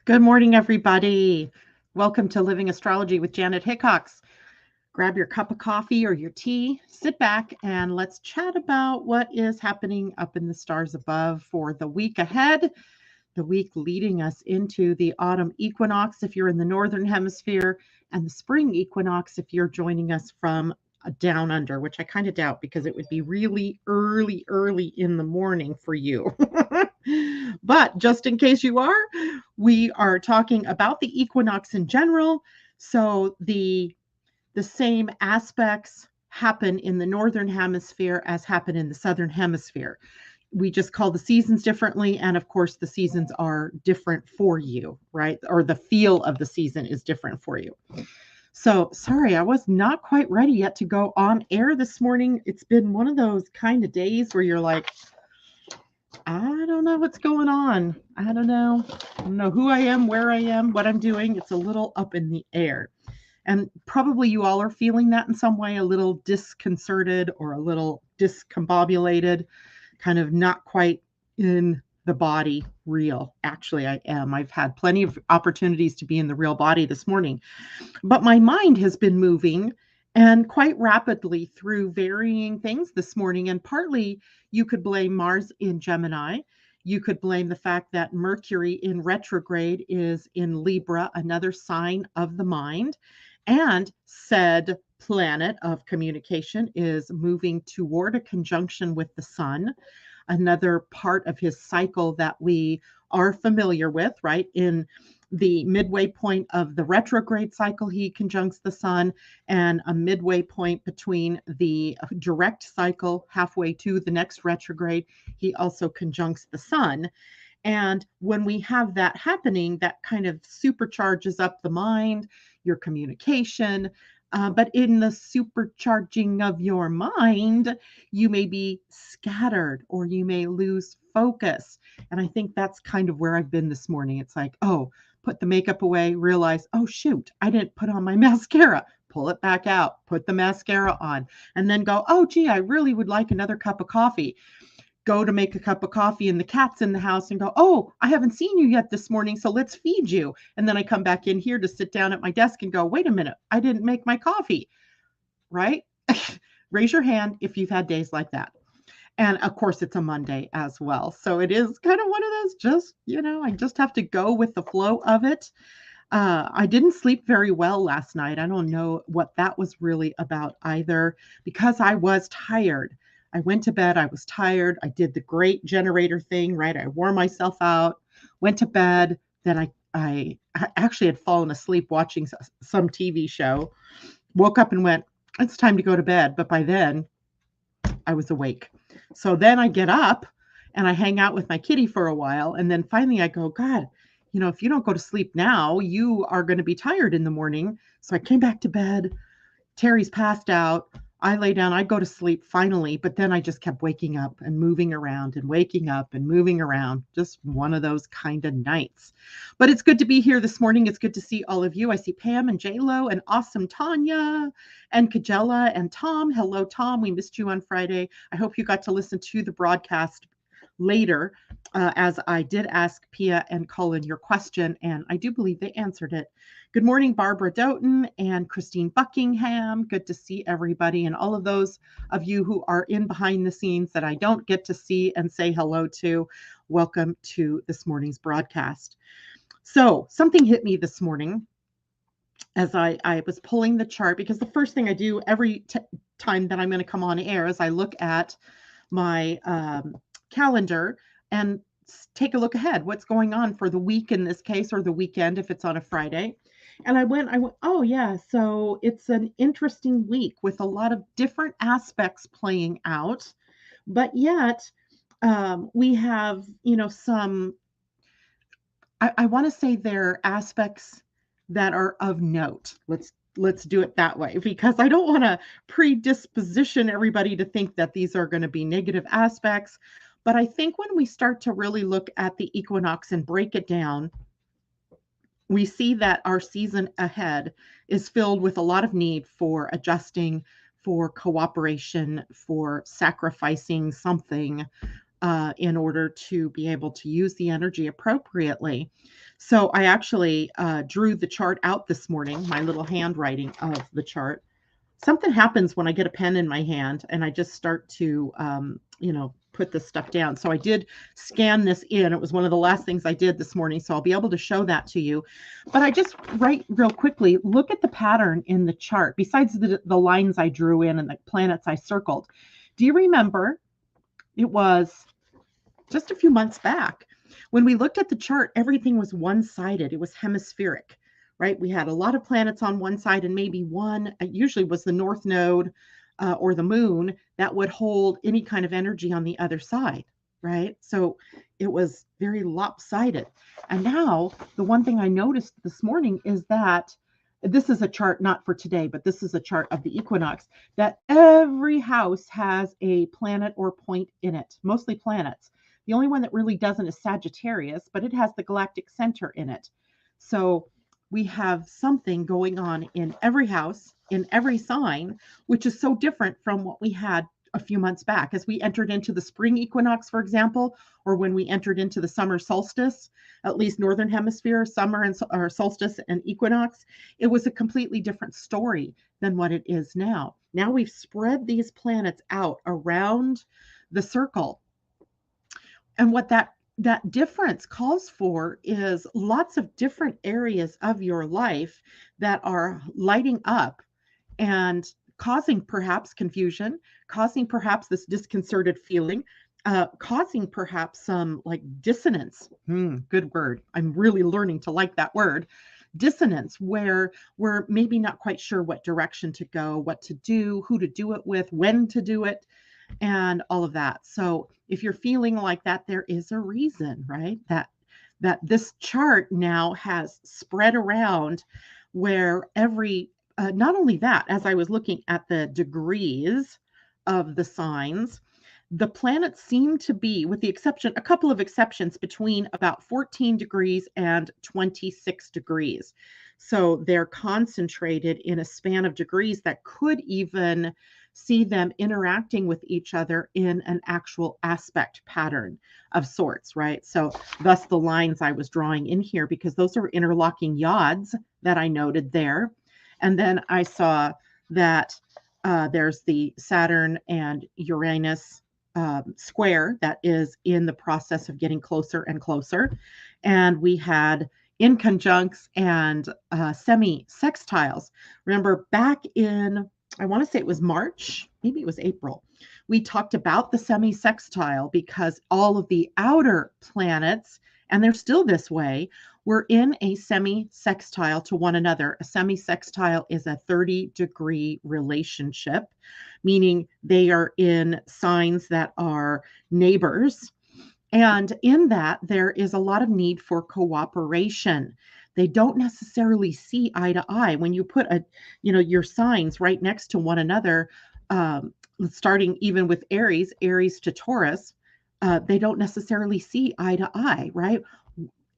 Good morning, everybody. Welcome to Living Astrology with Janet Hickox. Grab your cup of coffee or your tea, sit back, and let's chat about what is happening up in the stars above for the week ahead, the week leading us into the autumn equinox if you're in the northern hemisphere, and the spring equinox if you're joining us from down under, which I kind of doubt because it would be really early in the morning for you. But just in case you are, we are talking about the equinox in general. So the same aspects happen in the northern hemisphere as happen in the southern hemisphere. We just call the seasons differently, and of course the seasons are different for you, right? Or the feel of the season is different for you. So sorry, I was not quite ready yet to go on air this morning. It's been one of those kind of days where you're like, I don't know what's going on. I don't know who I am, where I am, what I'm doing. It's a little up in the air. And probably you all are feeling that in some way, a little disconcerted or a little discombobulated, kind of not quite in the body real. Actually, I am. I've had plenty of opportunities to be in the real body this morning, but my mind has been moving and quite rapidly through varying things this morning. And partly you could blame Mars in Gemini. You could blame the fact that Mercury in retrograde is in Libra, another sign of the mind. And said planet of communication is moving toward a conjunction with the sun, another part of his cycle that we are familiar with, right? In the midway point of the retrograde cycle, he conjuncts the sun, and a midway point between the direct cycle, halfway to the next retrograde, he also conjuncts the sun. And when we have that happening, that kind of supercharges up the mind, your communication. But in the supercharging of your mind, you may be scattered or you may lose focus. And I think that's kind of where I've been this morning. It's like, oh, put the makeup away, realize, oh, shoot, I didn't put on my mascara. Pull it back out, put the mascara on, and then go, oh, gee, I really would like another cup of coffee. Go to make a cup of coffee and the cat's in the house and go, oh, I haven't seen you yet this morning, so let's feed you. And then I come back in here to sit down at my desk and go, wait a minute, I didn't make my coffee, right? Raise your hand if you've had days like that. And of course, it's a Monday as well. So it is kind of one of those I just have to go with the flow of it. I didn't sleep very well last night. I don't know what that was really about either, because I was tired. I went to bed. I was tired. I did the great generator thing, right? I wore myself out, went to bed. Then I actually had fallen asleep watching some TV show, woke up and went, it's time to go to bed. But by then I was awake. So then I get up and I hang out with my kitty for a while. And then finally I go, God, if you don't go to sleep now, you are going to be tired in the morning. So I came back to bed. Terry's passed out. I lay down, I go to sleep finally, but then I just kept waking up and moving around and waking up and moving around. Just one of those kind of nights. But it's good to be here this morning. It's good to see all of you. I see Pam and J-Lo and awesome Tanya and Kajella and Tom. Hello, Tom. We missed you on Friday. I hope you got to listen to the broadcast later, as I did ask Pia and Colin your question, and I do believe they answered it. Good morning, Barbara Doughton and Christine Buckingham. Good to see everybody, and all of those of you who are in behind the scenes that I don't get to see and say hello to. Welcome to this morning's broadcast. So something hit me this morning as I was pulling the chart, because the first thing I do every time that I'm going to come on air is I look at my calendar and take a look ahead. What's going on for the week in this case, or the weekend if it's on a Friday. And I went, oh yeah, so it's an interesting week with a lot of different aspects playing out, but yet we have, some, I want to say they're aspects that are of note. Let's do it that way, because I don't want to predisposition everybody to think that these are going to be negative aspects. But I think when we start to really look at the equinox and break it down, we see that our season ahead is filled with a lot of need for adjusting, for cooperation, for sacrificing something, in order to be able to use the energy appropriately. So I actually drew the chart out this morning, my little handwriting of the chart. Something happens when I get a pen in my hand and I just start to, put this stuff down. So I did scan this in. It was one of the last things I did this morning. So I'll be able to show that to you. But I just write real quickly, look at the pattern in the chart, besides the lines I drew in and the planets I circled. Do you remember it was just a few months back when we looked at the chart, everything was one-sided. It was hemispheric, right? We had a lot of planets on one side and maybe one, usually was the North Node or the moon that would hold any kind of energy on the other side, right? So it was very lopsided. And now the one thing I noticed this morning is that this is a chart not for today, but this is a chart of the equinox, that every house has a planet or point in it, mostly planets. The only one that really doesn't is Sagittarius, but it has the galactic center in it. So we have something going on in every house, in every sign, which is so different from what we had a few months back. As we entered into the spring equinox, for example, or when we entered into the summer solstice, at least northern hemisphere, summer and or solstice and equinox, it was a completely different story than what it is now. Now we've spread these planets out around the circle. And what that difference calls for is lots of different areas of your life that are lighting up and causing perhaps confusion, causing perhaps this disconcerted feeling, causing perhaps some like dissonance. Good word. I'm really learning to like that word. Dissonance, where we're maybe not quite sure what direction to go, what to do, who to do it with, when to do it, and all of that. So if you're feeling like that, there is a reason, right? That this chart now has spread around where every, not only that, as I was looking at the degrees of the signs, the planets seem to be, with the exception, a couple of exceptions, between about 14 degrees and 26 degrees. So they're concentrated in a span of degrees that could even see them interacting with each other in an actual aspect pattern of sorts, right? So thus the lines I was drawing in here, because those are interlocking yods that I noted there. And then I saw that there's the Saturn and Uranus square that is in the process of getting closer and closer. And we had in conjuncts and semi-sextiles. Remember back in, I want to say it was March, maybe it was April, we talked about the semi-sextile because all of the outer planets, and they're still this way, were in a semi-sextile to one another. A semi-sextile is a 30-degree relationship, meaning they are in signs that are neighbors. And in that, there is a lot of need for cooperation. They don't necessarily see eye to eye. When you put your signs right next to one another, starting even with Aries to Taurus, they don't necessarily see eye to eye, right?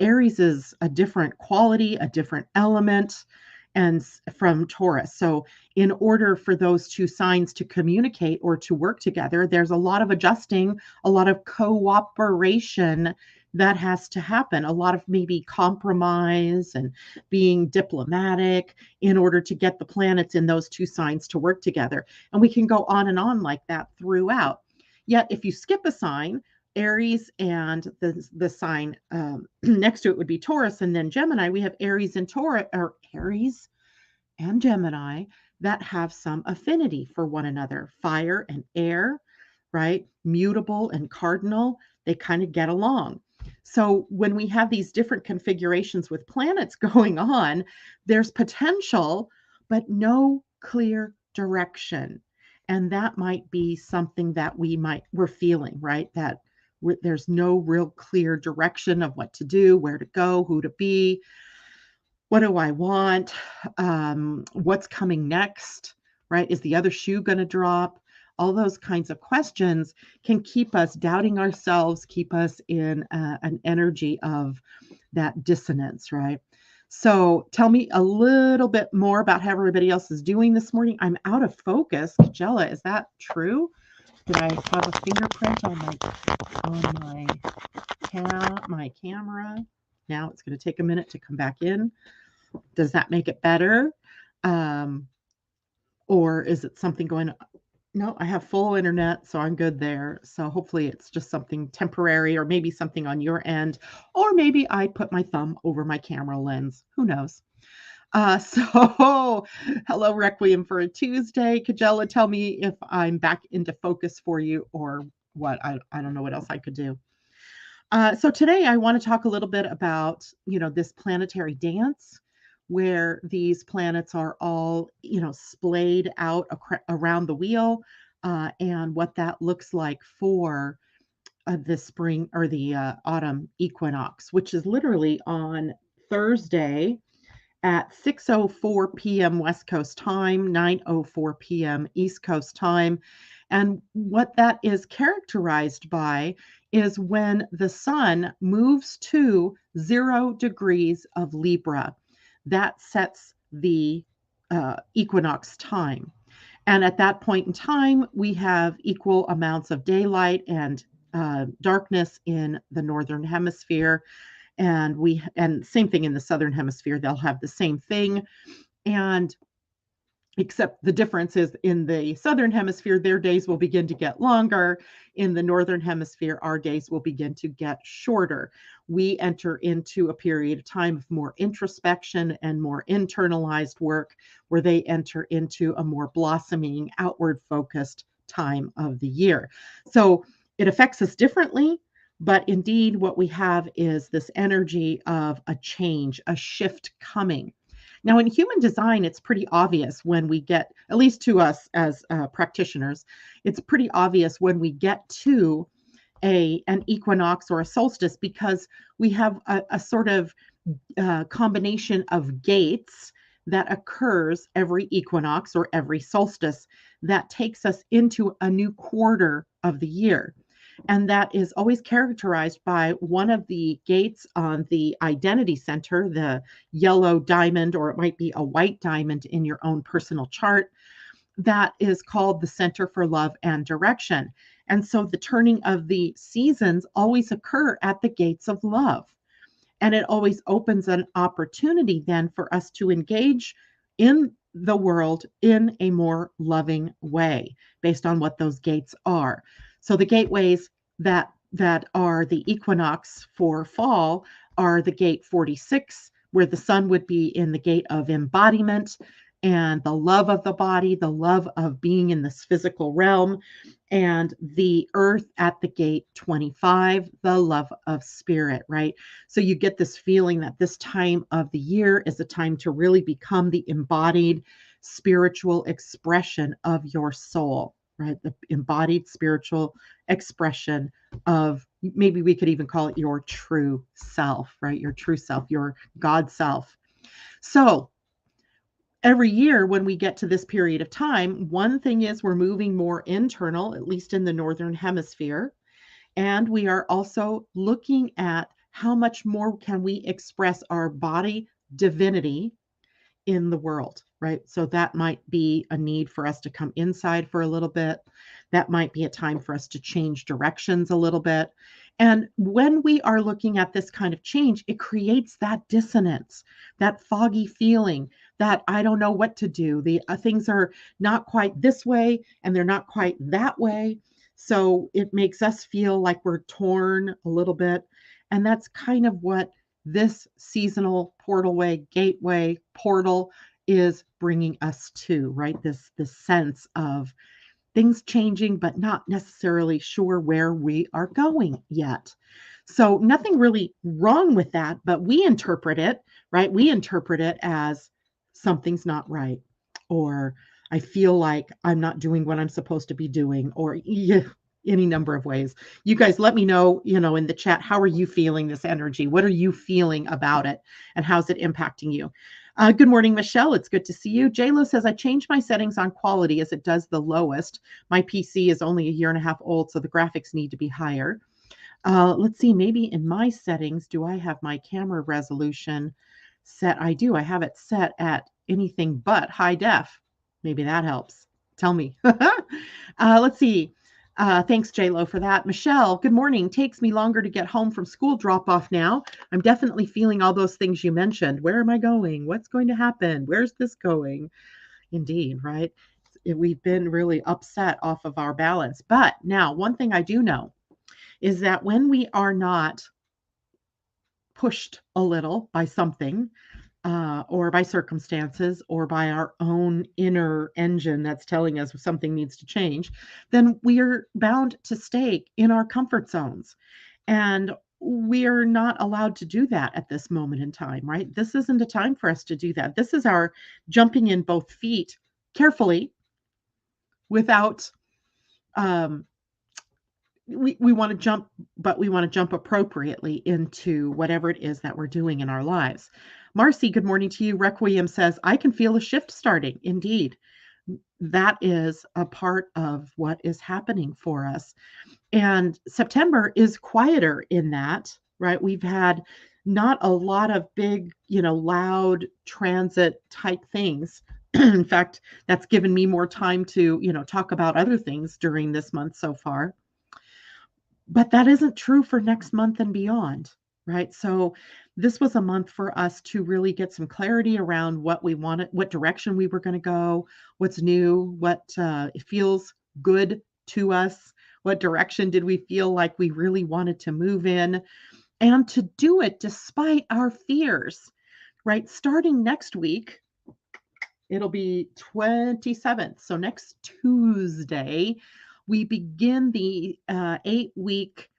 Aries is a different quality, a different element, and from Taurus. So in order for those two signs to communicate or to work together, there's a lot of adjusting, a lot of cooperation that has to happen, a lot of maybe compromise and being diplomatic in order to get the planets in those two signs to work together. And we can go on and on like that throughout. Yet if you skip a sign, Aries and the sign next to it would be Taurus, and then Gemini, we have Aries and Taurus, or Aries and Gemini, that have some affinity for one another. Fire and air, right? Mutable and cardinal, they kind of get along. So when we have these different configurations with planets going on, there's potential, but no clear direction. And that might be something that we're feeling, right? That there's no real clear direction of what to do, where to go, who to be, what do I want, what's coming next, right? Is the other shoe going to drop? All those kinds of questions can keep us doubting ourselves, keep us in an energy of that dissonance, right? So tell me a little bit more about how everybody else is doing this morning. I'm out of focus. Kajella, is that true? Did I have a fingerprint on my camera? Now it's going to take a minute to come back in. Does that make it better? Or is it something going? No, I have full internet, so I'm good there. So hopefully it's just something temporary, or maybe something on your end, or maybe I put my thumb over my camera lens. Who knows? So hello, Requiem for a Tuesday. Kajella, tell me if I'm back into focus for you or what. I don't know what else I could do. So today I want to talk a little bit about, this planetary dance where these planets are all, splayed out around the wheel, and what that looks like for the spring or the autumn equinox, which is literally on Thursday at 6:04 p.m. West Coast time, 9:04 p.m. East Coast time. And what that is characterized by is when the sun moves to 0 degrees of Libra. That sets the equinox time. And at that point in time, we have equal amounts of daylight and darkness in the northern hemisphere. And same thing in the southern hemisphere. They'll have the same thing. And except the difference is in the southern hemisphere, their days will begin to get longer. In the northern hemisphere, our days will begin to get shorter. We enter into a period of time of more introspection and more internalized work, where they enter into a more blossoming, outward focused time of the year. So it affects us differently. But indeed, what we have is this energy of a change, a shift coming. Now, in human design, it's pretty obvious when we get, at least to us as practitioners, it's pretty obvious when we get to an equinox or a solstice, because we have a sort of combination of gates that occurs every equinox or every solstice that takes us into a new quarter of the year. And that is always characterized by one of the gates on the identity center, the yellow diamond, or it might be a white diamond in your own personal chart. That is called the Center for Love and Direction. And so the turning of the seasons always occur at the gates of love. And it always opens an opportunity then for us to engage in the world in a more loving way based on what those gates are. So the gateways that are the equinox for fall are the gate 46, where the sun would be in the gate of embodiment and the love of the body, the love of being in this physical realm, and the earth at the gate 25, the love of spirit, right? So you get this feeling that this time of the year is a time to really become the embodied spiritual expression of your soul, right? The embodied spiritual expression of, maybe we could even call it your true self, right? Your true self, your God self. So every year when we get to this period of time, one thing is we're moving more internal, at least in the northern hemisphere. And we are also looking at how much more can we express our body divinity in the world, right? So that might be a need for us to come inside for a little bit. That might be a time for us to change directions a little bit. And when we are looking at this kind of change, it creates that dissonance, that foggy feeling that I don't know what to do. The things are not quite this way and they're not quite that way. So it makes us feel like we're torn a little bit. And that's kind of what this seasonal gateway portal is bringing us to, right? This sense of things changing, but not necessarily sure where we are going yet. So nothing really wrong with that, but we interpret it, right? We interpret it as something's not right, or I feel like I'm not doing what I'm supposed to be doing, or any number of ways. You guys let me know, in the chat, how are you feeling this energy? What are you feeling about it? And how's it impacting you? Good morning, Michelle. It's good to see you. JLo says, I changed my settings on quality as it does the lowest. My PC is only a year and a half old, so the graphics need to be higher. Let's see, maybe in my settings, do I have my camera resolution set? I do. I have it set at anything but high def. Maybe that helps. Tell me. Let's see. Thanks, J-Lo, for that. Michelle, good morning. Takes me longer to get home from school drop-off now. I'm definitely feeling all those things you mentioned. Where am I going? What's going to happen? Where's this going? Indeed, right? We've been really upset off of our balance. But now, one thing I do know is that when we are not pushed a little by something, or by circumstances, or by our own inner engine that's telling us something needs to change, then we are bound to stay in our comfort zones. And we are not allowed to do that at this moment in time, right? This isn't a time for us to do that. This is our jumping in both feet carefully without, um, we want to jump, but we want to jump appropriately into whatever it is that we're doing in our lives. Marcy, good morning to you. Requiem says, I can feel a shift starting. Indeed, that is a part of what is happening for us. And September is quieter in that, right? We've had not a lot of big, loud transit type things. In fact, that's given me more time to, talk about other things during this month so far. But that isn't true for next month and beyond, right? So this was a month for us to really get some clarity around what we wanted, what direction we were going to go, what's new, what it feels good to us, what direction did we feel like we really wanted to move in, and to do it despite our fears, right? Starting next week, it'll be 27th. So next Tuesday, we begin the 8-week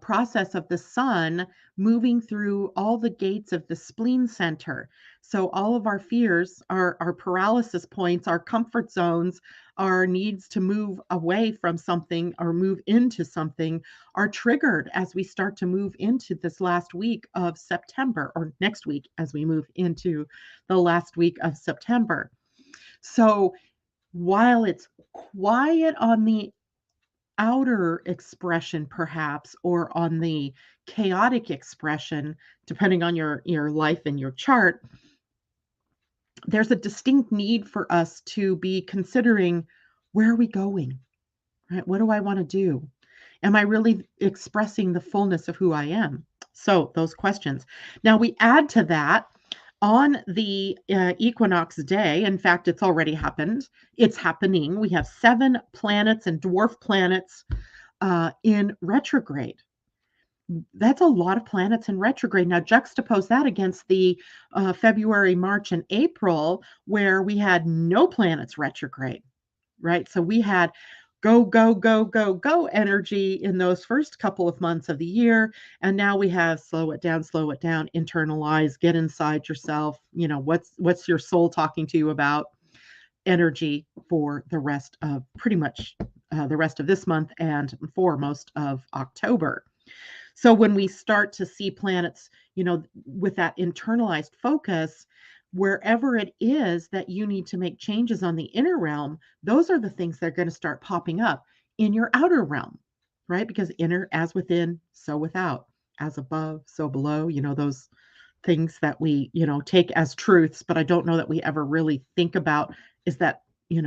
process of the sun moving through all the gates of the spleen center. So all of our fears, our paralysis points, our comfort zones, our needs to move away from something or move into something are triggered as we start to move into this last week of September, or next week as we move into the last week of September. So while it's quiet on the outer expression perhaps, or on the chaotic expression, depending on your life and your chart, there's a distinct need for us to be considering, where are we going, right? What do I want to do? Am I really expressing the fullness of who I am? So those questions. Now we add to that on the equinox day. In fact, it's already happened. It's happening. We have 7 planets and dwarf planets in retrograde. That's a lot of planets in retrograde. Now, juxtapose that against the February, March, and April, where we had no planets retrograde, right? So we had go, go, go, go, go energy in those first couple of months of the year. And now we have slow it down, internalize, get inside yourself. What's your soul talking to you about energy for the rest of pretty much the rest of this month and for most of October. So when we start to see planets, with that internalized focus, wherever it is that you need to make changes on the inner realm, those are the things that are going to start popping up in your outer realm, right? Because inner as within, so without, as above, so below, those things that we, take as truths, but I don't know that we ever really think about, is that,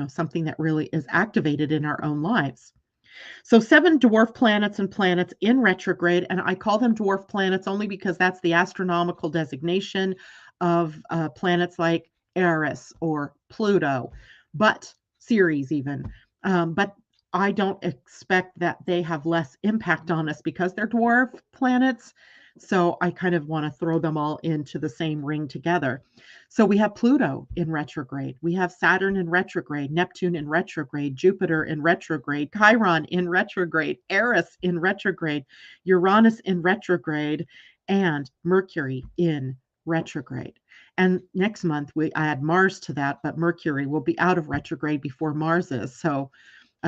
something that really is activated in our own lives. So 7 dwarf planets and planets in retrograde, and I call them dwarf planets only because that's the astronomical designation of planets like Eris or Pluto, but Ceres even. But I don't expect that they have less impact on us because they're dwarf planets. So I kind of want to throw them all into the same ring together. So we have Pluto in retrograde. We have Saturn in retrograde, Neptune in retrograde, Jupiter in retrograde, Chiron in retrograde, Eris in retrograde, Uranus in retrograde, and Mercury in retrograde. And next month we add Mars to that, but Mercury will be out of retrograde before Mars is. So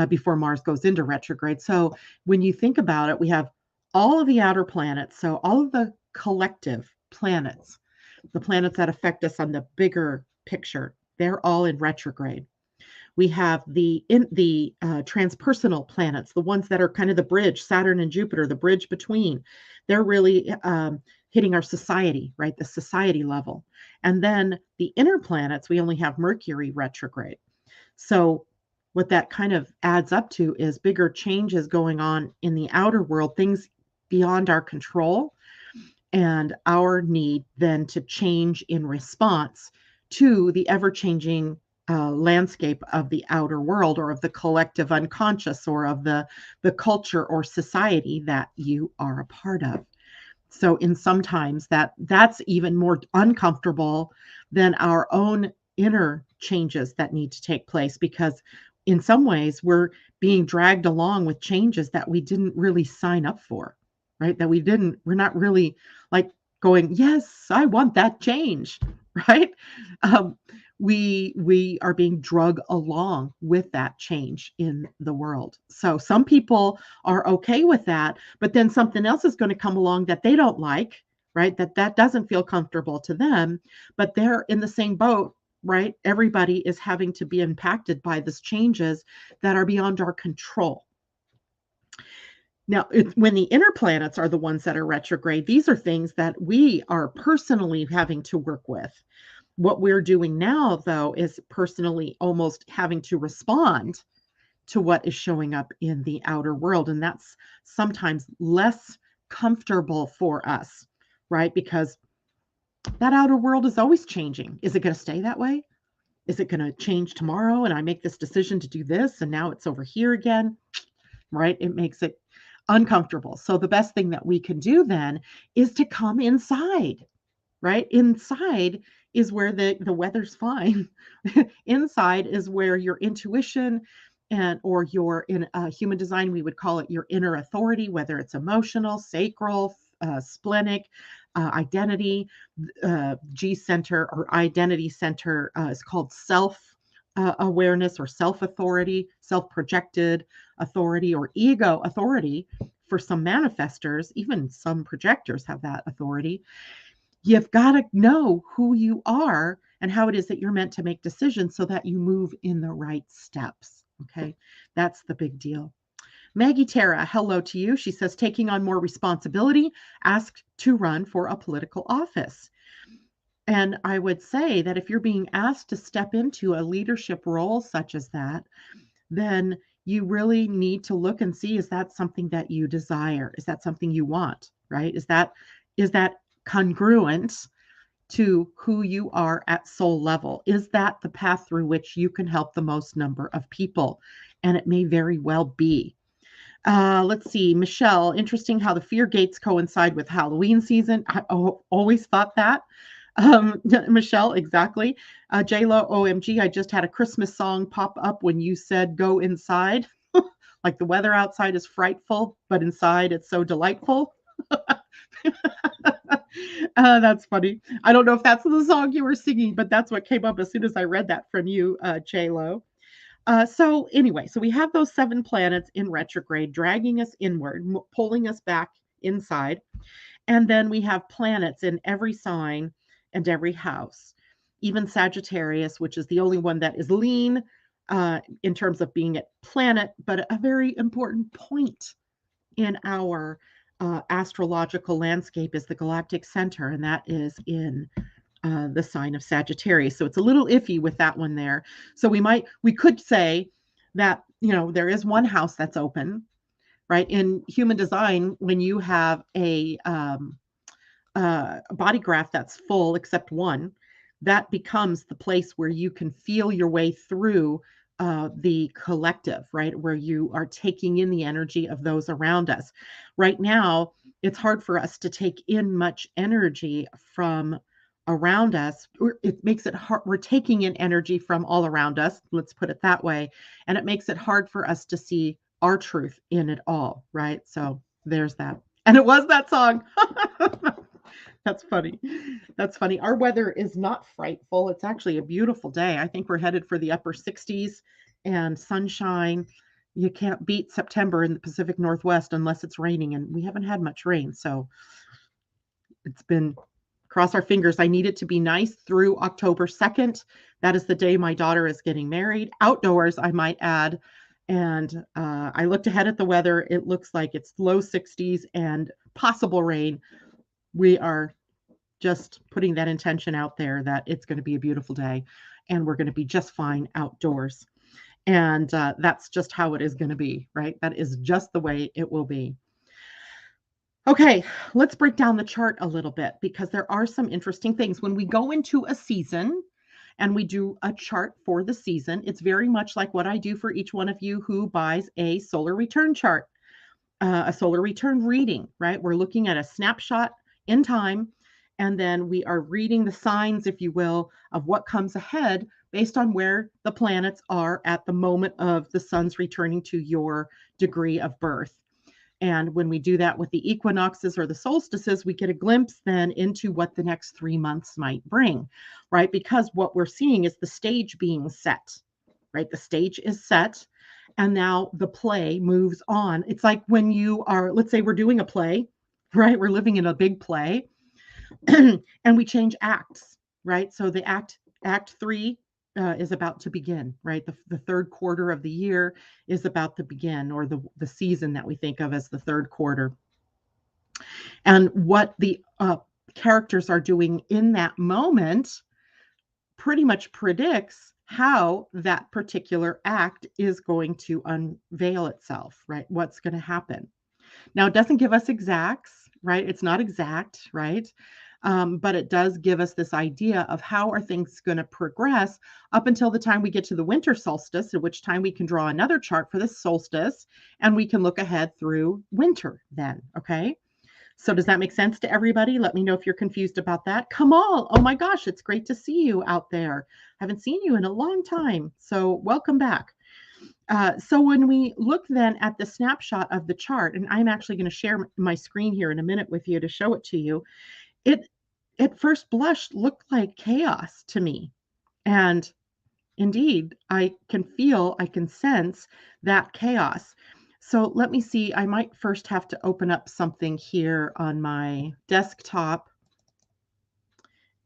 before Mars goes into retrograde. So when you think about it, we have all of the outer planets, so all of the collective planets, the planets that affect us on the bigger picture, they're all in retrograde. We have the transpersonal planets, the ones that are kind of the bridge, Saturn and Jupiter, the bridge between. They're really hitting our society, right? The society level. And then the inner planets, we only have Mercury retrograde. So what that kind of adds up to is bigger changes going on in the outer world, things beyond our control, and our need then to change in response to the ever-changing landscape of the outer world, or of the collective unconscious, or of the culture or society that you are a part of. So in sometimes that's even more uncomfortable than our own inner changes that need to take place, because in some ways we're being dragged along with changes that we didn't really sign up for, right? We're not really like going, yes, I want that change, right? Um, we are being drug along with that change in the world. So some people are okay with that, but then something else is going to come along that they don't like, right? That doesn't feel comfortable to them, but they're in the same boat, right? Everybody is having to be impacted by these changes that are beyond our control. Now, when the inner planets are the ones that are retrograde, these are things that we are personally having to work with. What we're doing now, though, is personally almost having to respond to what is showing up in the outer world. And that's sometimes less comfortable for us, right? Because that outer world is always changing. Is it going to stay that way? Is it going to change tomorrow? And I make this decision to do this, and now it's over here again, right? It makes it uncomfortable. So the best thing that we can do then is to come inside, right? Inside is where the weather's fine. Inside is where your intuition and or your in human design, we would call it your inner authority, whether it's emotional, sacral, splenic, identity, G center or identity center is called self awareness or self authority, self projected authority, or ego authority. For some manifestors, even some projectors have that authority. You've got to know who you are and how it is that you're meant to make decisions so that you move in the right steps. Okay, that's the big deal. Maggie Tara, hello to you. She says, taking on more responsibility, asked to run for a political office. And I would say that if you're being asked to step into a leadership role such as that, then you really need to look and see, is that something that you desire? Is that something you want, right? Is that congruent to who you are at soul level? Is that the path through which you can help the most number of people? And it may very well be. Let's see, Michelle, interesting how the fear gates coincide with Halloween season. I always thought that. Michelle, exactly. J-Lo, OMG, I just had a Christmas song pop up when you said go inside. Like the weather outside is frightful, but inside it's so delightful. That's funny. I don't know if that's the song you were singing, but that's what came up as soon as I read that from you, J-Lo. So anyway, so we have those 7 planets in retrograde, dragging us inward, pulling us back inside. And then we have planets in every sign and every house, even Sagittarius, which is the only one that is lean in terms of being a planet, but a very important point in our astrological landscape is the galactic center, and that is in the sign of Sagittarius. So it's a little iffy with that one there. So we could say that, there is one house that's open, right? In human design, when you have a body graph that's full except one, that becomes the place where you can feel your way through the collective, right? Where you are taking in the energy of those around us. Right now, it's hard for us to take in much energy from around us. It makes it hard. We're taking in energy from all around us, let's put it that way. And it makes it hard for us to see our truth in it all, right? So there's that. And it was that song. That's funny. That's funny. Our weather is not frightful. It's actually a beautiful day. I think we're headed for the upper 60s and sunshine. You can't beat September in the Pacific Northwest unless it's raining, and we haven't had much rain. So it's been, cross our fingers. I need it to be nice through October 2nd. That is the day my daughter is getting married. Outdoors, I might add. And I looked ahead at the weather. It looks like it's low 60s and possible rain. We are just putting that intention out there that it's going to be a beautiful day and we're going to be just fine outdoors. And that's just how it is going to be, right? That is just the way it will be. Okay, let's break down the chart a little bit because there are some interesting things. When we go into a season and we do a chart for the season, it's very much like what I do for each one of you who buys a solar return chart, a solar return reading, right? We're looking at a snapshot in time, and then we are reading the signs, if you will, of what comes ahead based on where the planets are at the moment of the sun's returning to your degree of birth. And when we do that with the equinoxes or the solstices, we get a glimpse then into what the next 3 months might bring, right? Because what we're seeing is the stage being set, right? The stage is set, and now the play moves on. It's like when you are, let's say we're doing a play, right? We're living in a big play and we change acts, right? So the act 3 is about to begin, right? The third quarter of the year is about to begin, or the season that we think of as the third quarter. And what the characters are doing in that moment pretty much predicts how that particular act is going to unveil itself, right? What's going to happen. Now, it doesn't give us exacts, right? It's not exact, right? But it does give us this idea of how are things going to progress up until the time we get to the winter solstice, at which time we can draw another chart for the solstice, and we can look ahead through winter then, okay? So does that make sense to everybody? Let me know if you're confused about that. Kamal, oh my gosh, it's great to see you out there. Haven't seen you in a long time, so welcome back. So when we look then at the snapshot of the chart, and I'm actually going to share my screen here in a minute with you to show it to you, it at first blush looked like chaos to me. And indeed, I can sense that chaos. So let me see, I might first have to open up something here on my desktop,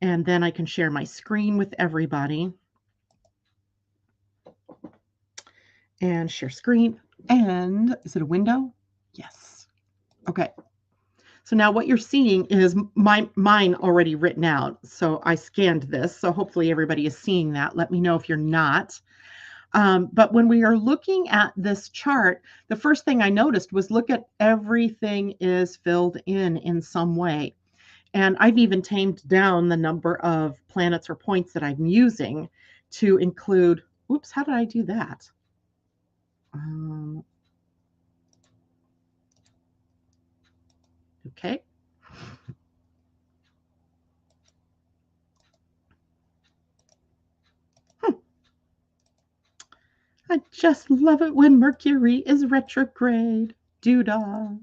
and then I can share my screen with everybody. And share screen. And is it a window? Yes. Okay. So now what you're seeing is mine already written out. So I scanned this. So hopefully everybody is seeing that. Let me know if you're not. But when we are looking at this chart, the first thing I noticed was look at everything is filled in some way. And I've even tamed down the number of planets or points that I'm using to include, oops, how did I do that? Okay. I just love it when Mercury is retrograde. Doodah.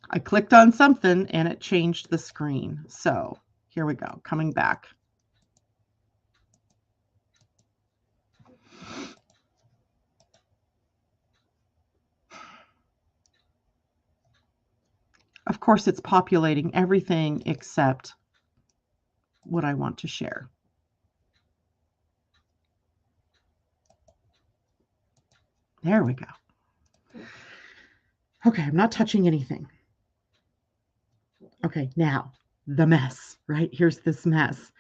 I clicked on something and it changed the screen. So here we go, coming back. Of course, it's populating everything except what I want to share. There we go. Okay, I'm not touching anything. Okay, now the mess, right? Here's this mess.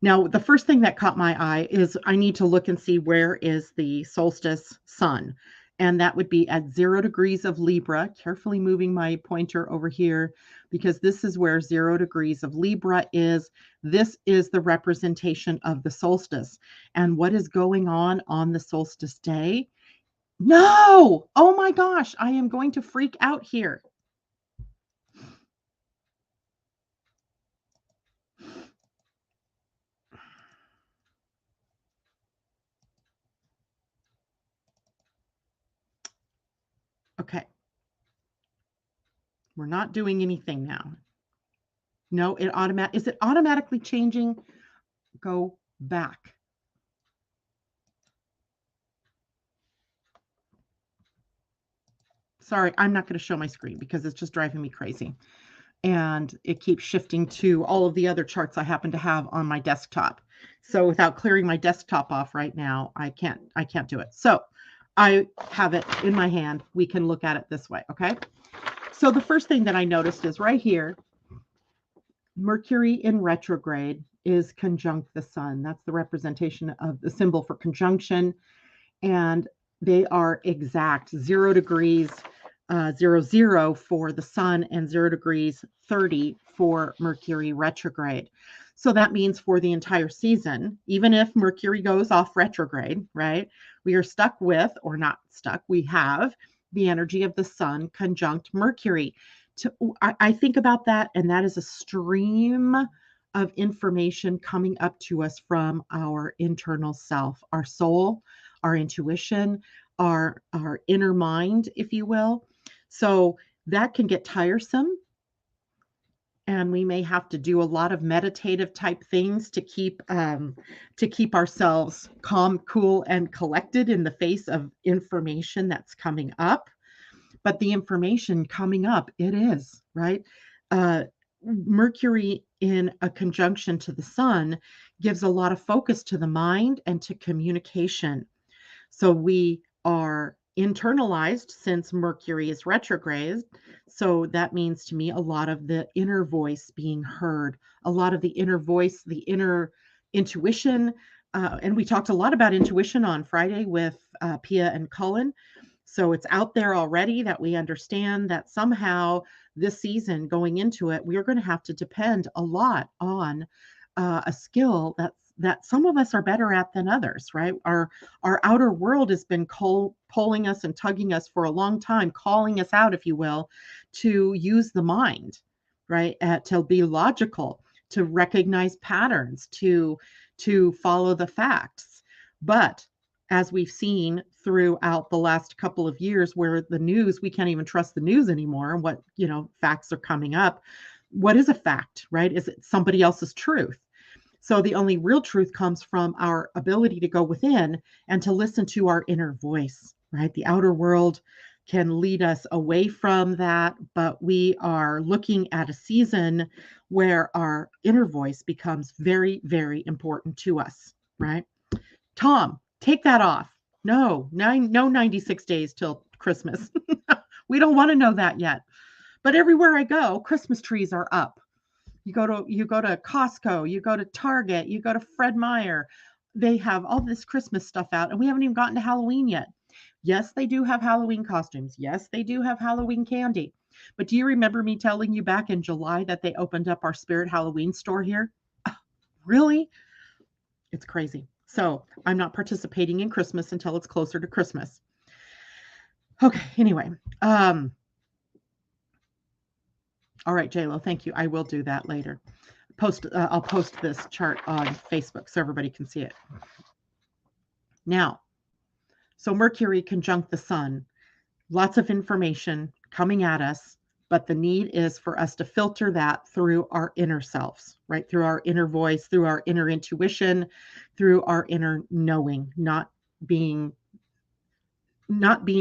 Now, the first thing that caught my eye is I need to look and see where is the solstice sun. And that would be at 0 degrees of Libra. Carefully moving my pointer over here because this is where 0 degrees of Libra is. This is the representation of the solstice. And what is going on the solstice day? No! Oh my gosh, I am going to freak out here. Okay. We're not doing anything now. No, is it automatically changing? Go back. Sorry, I'm not going to show my screen because it's just driving me crazy. And it keeps shifting to all of the other charts I happen to have on my desktop. So without clearing my desktop off right now, I can't do it. So I have it in my hand. We can look at it this way, okay? So the first thing that I noticed is right here, Mercury in retrograde is conjunct the sun. That's the representation of the symbol for conjunction. And they are exact 0 degrees 00 for the sun and 0 degrees 30 for Mercury retrograde. So that means for the entire season, even if Mercury goes off retrograde, right, we are stuck with, or not stuck, we have the energy of the sun conjunct Mercury. I think about that, and that is a stream of information coming up to us from our internal self, our soul, our intuition, our inner mind, if you will. So that can get tiresome, and we may have to do a lot of meditative type things to keep ourselves calm, cool, and collected in the face of information that's coming up. But the information coming up, it is, right? Mercury in a conjunction to the sun gives a lot of focus to the mind and to communication. So we are internalized since Mercury is retrograde. So that means to me a lot of the inner voice being heard, a lot of the inner voice, the inner intuition. And we talked a lot about intuition on Friday with Pia and Cullen. So it's out there already that we understand that somehow this season going into it, we're going to have to depend a lot on a skill that some of us are better at than others, right? Our outer world has been pulling us and tugging us for a long time, calling us out, if you will, to use the mind, right? To be logical, to recognize patterns, to follow the facts. But as we've seen throughout the last couple of years, where the news, we can't even trust the news anymore, and what, facts are coming up. What is a fact, right? Is it somebody else's truth? So the only real truth comes from our ability to go within and to listen to our inner voice, right? The outer world can lead us away from that, but we are looking at a season where our inner voice becomes very, very important to us, right? Tom, take that off. No 96 days till Christmas. We don't want to know that yet. But everywhere I go, Christmas trees are up. You go to Costco, you go to Target, you go to Fred Meyer. They have all this Christmas stuff out, and we haven't even gotten to Halloween yet. Yes, they do have Halloween costumes. Yes, they do have Halloween candy. But do you remember me telling you back in July that they opened up our Spirit Halloween store here? Really? It's crazy. So I'm not participating in Christmas until it's closer to Christmas. Okay, anyway. All right, JLo, thank you. I will do that later. I'll post this chart on Facebook so everybody can see it. Now, so Mercury conjunct the sun, lots of information coming at us, but the need is for us to filter that through our inner selves, right? Through our inner voice, through our inner intuition, through our inner knowing, not being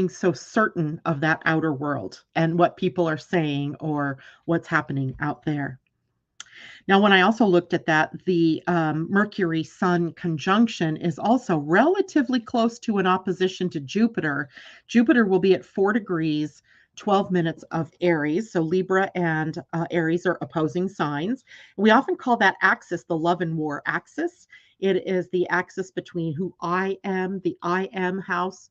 so certain of that outer world and what people are saying or what's happening out there. Now, when I also looked at that, the Mercury Sun conjunction is also relatively close to an opposition to Jupiter. Jupiter will be at 4 degrees, 12 minutes of Aries. So Libra and Aries are opposing signs. We often call that axis the love and war axis. It is the axis between who I am, the I am house,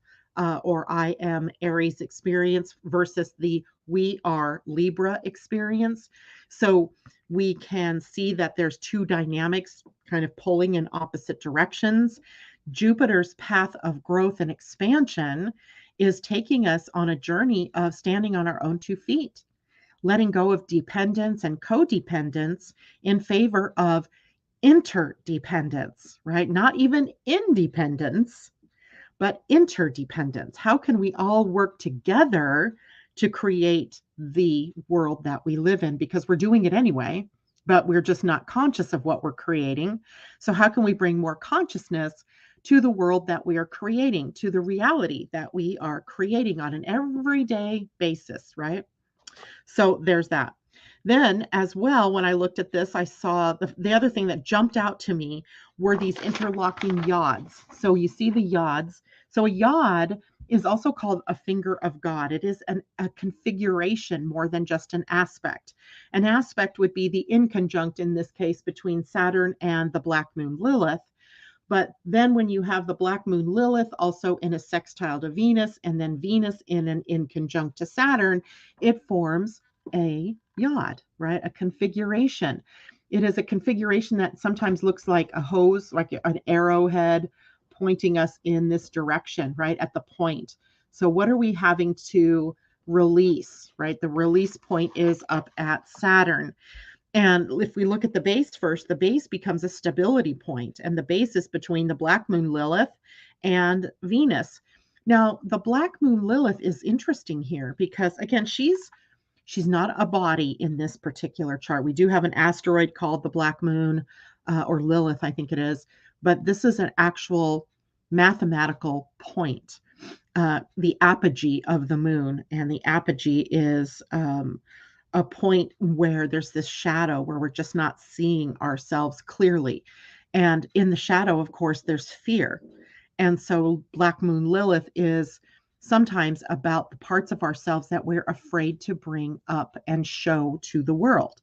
or I am Aries experience versus the we are Libra experience. So we can see that there's two dynamics kind of pulling in opposite directions. Jupiter's path of growth and expansion is taking us on a journey of standing on our own 2 feet, letting go of dependence and codependence in favor of interdependence, right? Not even independence, but interdependence. How can we all work together to create the world that we live in? Because we're doing it anyway, but we're just not conscious of what we're creating. So how can we bring more consciousness to the world that we are creating, to the reality that we are creating on an everyday basis, right? So there's that. Then as well, when I looked at this, I saw the other thing that jumped out to me were these interlocking yods. So you see the yods. So a yod is also called a finger of God. It is a configuration more than just an aspect. An aspect would be the inconjunct in this case between Saturn and the black moon Lilith. But then when you have the black moon Lilith also in a sextile to Venus, and then Venus in an inconjunct to Saturn, it forms a yod, right? A configuration. It is a configuration that sometimes looks like a hose, like an arrowhead pointing us in this direction, right? At the point. So what are we having to release, right? The release point is up at Saturn. And if we look at the base first, the base becomes a stability point, and the base is between the black moon Lilith and Venus. Now, the black moon Lilith is interesting here because, again, she's not a body in this particular chart. We do have an asteroid called the black moon, or Lilith, I think it is, but this is an actual mathematical point, the apogee of the moon, and the apogee is a point where there's this shadow where we're just not seeing ourselves clearly. And in the shadow, of course, there's fear. And so Black Moon Lilith is sometimes about the parts of ourselves that we're afraid to bring up and show to the world.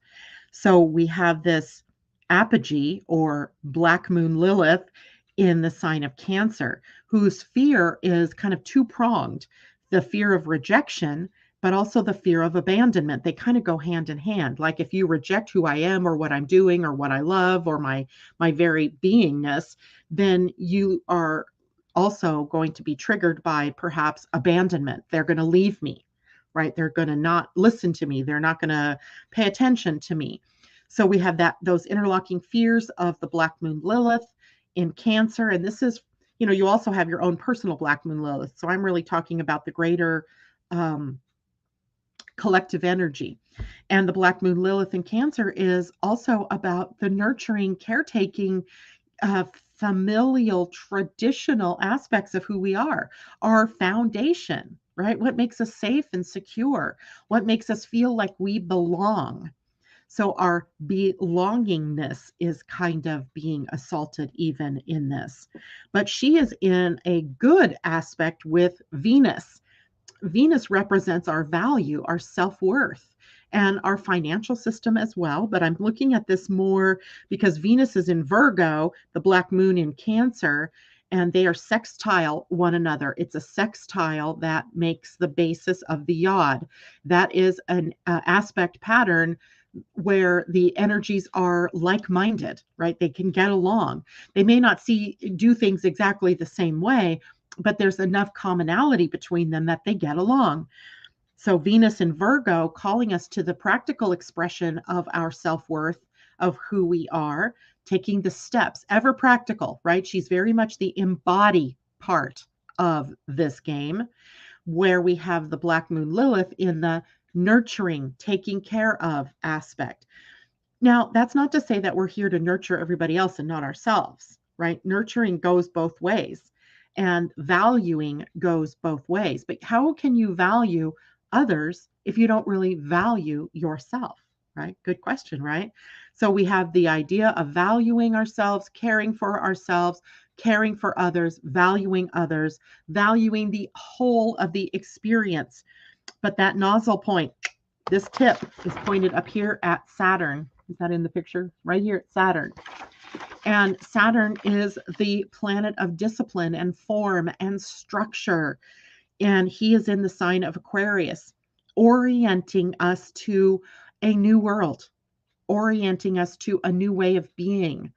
So we have this apogee or Black Moon Lilith in the sign of Cancer, whose fear is kind of two-pronged. The fear of rejection, but also the fear of abandonment. They kind of go hand in hand. Like if you reject who I am or what I'm doing or what I love or my very beingness, then you are also going to be triggered by perhaps abandonment. They're going to leave me, right? They're going to not listen to me. They're not going to pay attention to me. So we have those interlocking fears of the Black Moon Lilith in Cancer. And this is, you also have your own personal Black Moon Lilith. So I'm really talking about the greater collective energy. And the Black Moon Lilith in Cancer is also about the nurturing, caretaking, familial, traditional aspects of who we are, our foundation, right? What makes us safe and secure? What makes us feel like we belong? So our belongingness is kind of being assaulted even in this. But she is in a good aspect with Venus. Venus represents our value, our self-worth, and our financial system as well. But I'm looking at this more because Venus is in Virgo, the Black Moon in Cancer, and they are sextile one another. It's a sextile that makes the basis of the yod. That is an aspect pattern where the energies are like-minded, right? They can get along. They may not do things exactly the same way, but there's enough commonality between them that they get along. So Venus in Virgo calling us to the practical expression of our self-worth, of who we are, taking the steps, ever practical, right? She's very much the embody part of this game, where we have the Black Moon Lilith in the nurturing, taking care of aspect. Now, that's not to say that we're here to nurture everybody else and not ourselves, right? Nurturing goes both ways. And valuing goes both ways. But how can you value others if you don't really value yourself, right? Good question, right? So we have the idea of valuing ourselves, caring for ourselves, caring for others, valuing the whole of the experience. But that nozzle point, this tip is pointed up here at Saturn. Is that in the picture? Right here at Saturn. And Saturn is the planet of discipline and form and structure. And he is in the sign of Aquarius, orienting us to a new world, orienting us to a new way of being,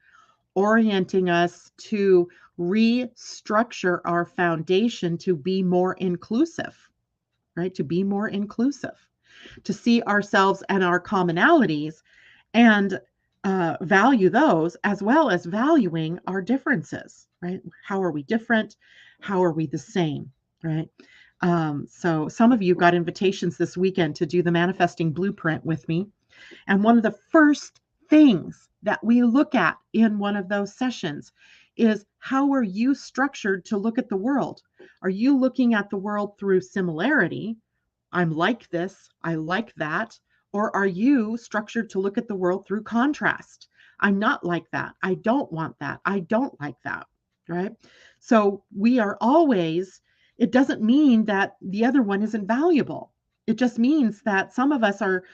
orienting us to restructure our foundation to be more inclusive, right? To be more inclusive, to see ourselves and our commonalities and value those, as well as valuing our differences, right? How are we different? How are we the same, right? So some of you got invitations this weekend to do the manifesting blueprint with me. And one of the first things that we look at in one of those sessions is, how are you structured to look at the world? Are you looking at the world through similarity? I'm like this, I like that. Or are you structured to look at the world through contrast? I'm not like that. I don't want that. I don't like that, right? So we are always It doesn't mean that the other one isn't valuable. It just means that some of us are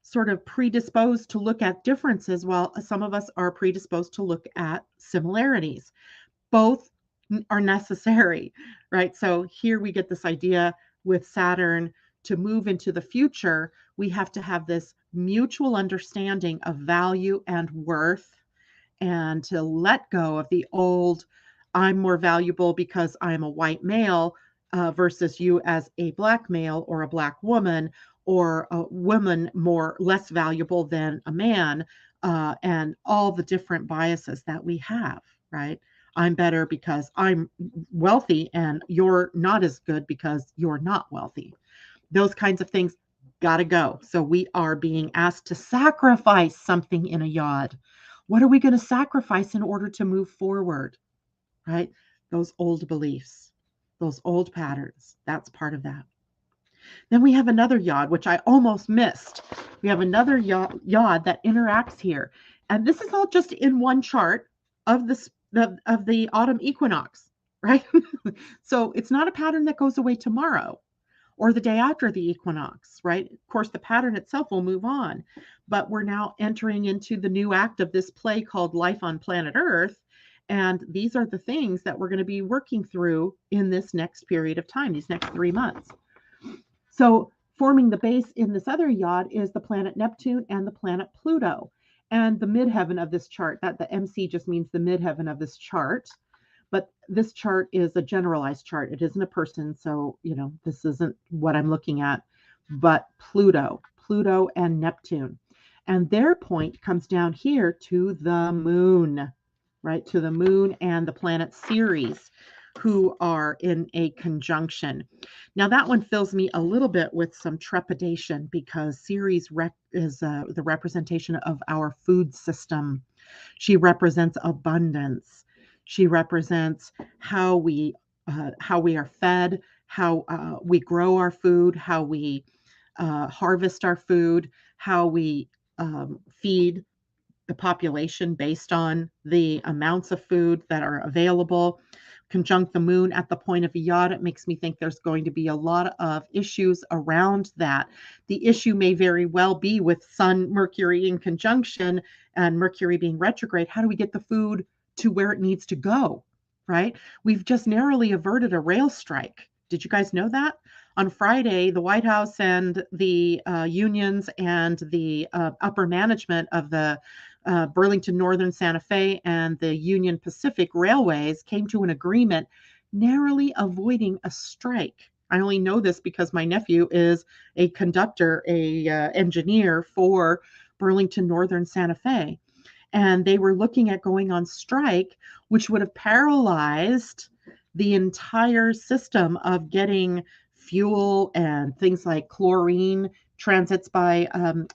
sort of predisposed to look at differences while some of us are predisposed to look at similarities. Both are necessary, right? So here we get this idea with Saturn to move into the future, we have to have this mutual understanding of value and worth, and to let go of the old, I'm more valuable because I'm a white male versus you as a black male or a black woman, or a woman more less valuable than a man, and all the different biases that we have, right? I'm better because I'm wealthy and you're not as good because you're not wealthy. Those kinds of things got to go. So we are being asked to sacrifice something in a yod. What are we going to sacrifice in order to move forward? Right? Those old beliefs, those old patterns. That's part of that. Then we have another yod, which I almost missed. We have another yod that interacts here. And this is all just in one chart of the autumn equinox, right? So it's not a pattern that goes away tomorrow or the day after the equinox, right? Of course, the pattern itself will move on, but we're now entering into the new act of this play called Life on Planet Earth. And these are the things that we're going to be working through in this next period of time, these next 3 months. So forming the base in this other yod is the planet Neptune and the planet Pluto. And the midheaven of this chart, that the MC just means the midheaven of this chart. But this chart is a generalized chart. It isn't a person. So, this isn't what I'm looking at, but Pluto and Neptune. And their point comes down here to the moon, right? To the moon and the planet Ceres, who are in a conjunction. Now, that one fills me a little bit with some trepidation because Ceres is the representation of our food system. She represents abundance. She represents how we are fed, how we grow our food, how we harvest our food, how we feed the population based on the amounts of food that are available. Conjunct the moon at the point of a yod, it makes me think there's going to be a lot of issues around that. The issue may very well be with Sun, Mercury in conjunction, and Mercury being retrograde. How do we get the food to where it needs to go, right? We've just narrowly averted a rail strike. Did you guys know that? On Friday, the White House and the unions and the upper management of the Burlington Northern Santa Fe and the Union Pacific Railways came to an agreement, narrowly avoiding a strike. I only know this because my nephew is a conductor, a engineer for Burlington Northern Santa Fe. And they were looking at going on strike, which would have paralyzed the entire system of getting fuel and things like chlorine transits by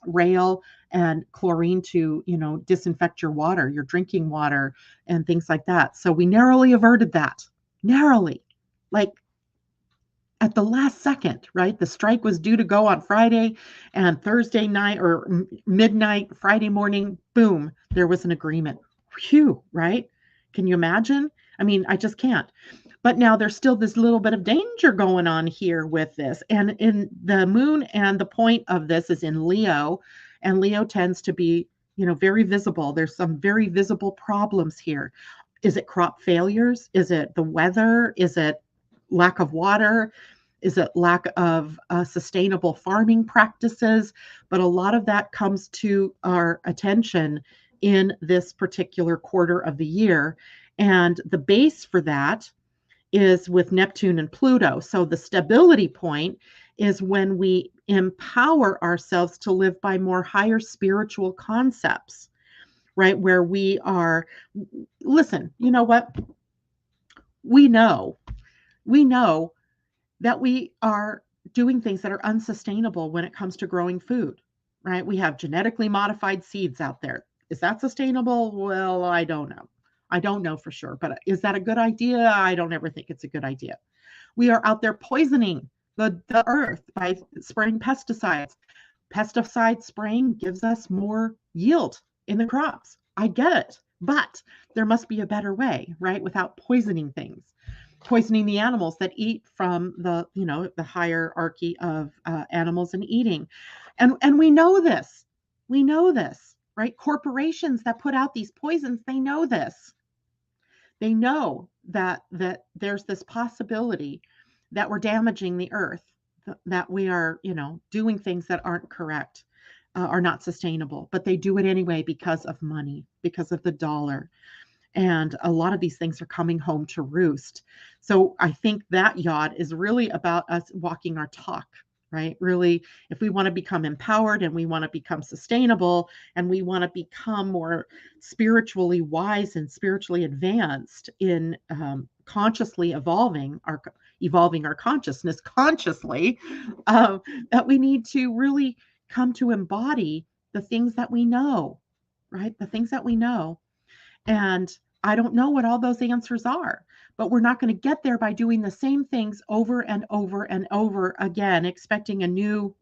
rail, and chlorine to disinfect your water, your drinking water, and things like that. So we narrowly averted that. Narrowly, like at the last second, right? The strike was due to go on Friday, and Thursday night or midnight, Friday morning, boom, there was an agreement. Phew, right? Can you imagine? I mean, I just can't. But now there's still this little bit of danger going on here with this. And in the moon, and the point of this is in Leo, and Leo tends to be, very visible. There's some very visible problems here. Is it crop failures? Is it the weather? Is it lack of water? Is it lack of sustainable farming practices? But a lot of that comes to our attention in this particular quarter of the year. And the base for that is with Neptune and Pluto. So the stability point is when we empower ourselves to live by more higher spiritual concepts, right? Where we are, listen, you know what? We know that we are doing things that are unsustainable when it comes to growing food, right? We have genetically modified seeds out there. Is that sustainable? Well, I don't know. I don't know for sure, but is that a good idea? I don't ever think it's a good idea. We are out there poisoning the earth by spraying pesticides. Pesticide spraying gives us more yield in the crops. I get it, but there must be a better way, right? Without poisoning things. poisoning the animals that eat from the, the hierarchy of animals and eating. And we know this. We know this, right? Corporations that put out these poisons, they know this. They know that there's this possibility that we're damaging the earth, that we are, doing things that aren't correct, are not sustainable, but they do it anyway because of money, because of the dollar. And a lot of these things are coming home to roost. So I think that yacht is really about us walking our talk, right? Really, if we want to become empowered and we want to become sustainable and we want to become more spiritually wise and spiritually advanced in consciously evolving our consciousness consciously, that we need to really come to embody the things that we know, right? The things that we know. And I don't know what all those answers are, but we're not going to get there by doing the same things over and over and over again, expecting a new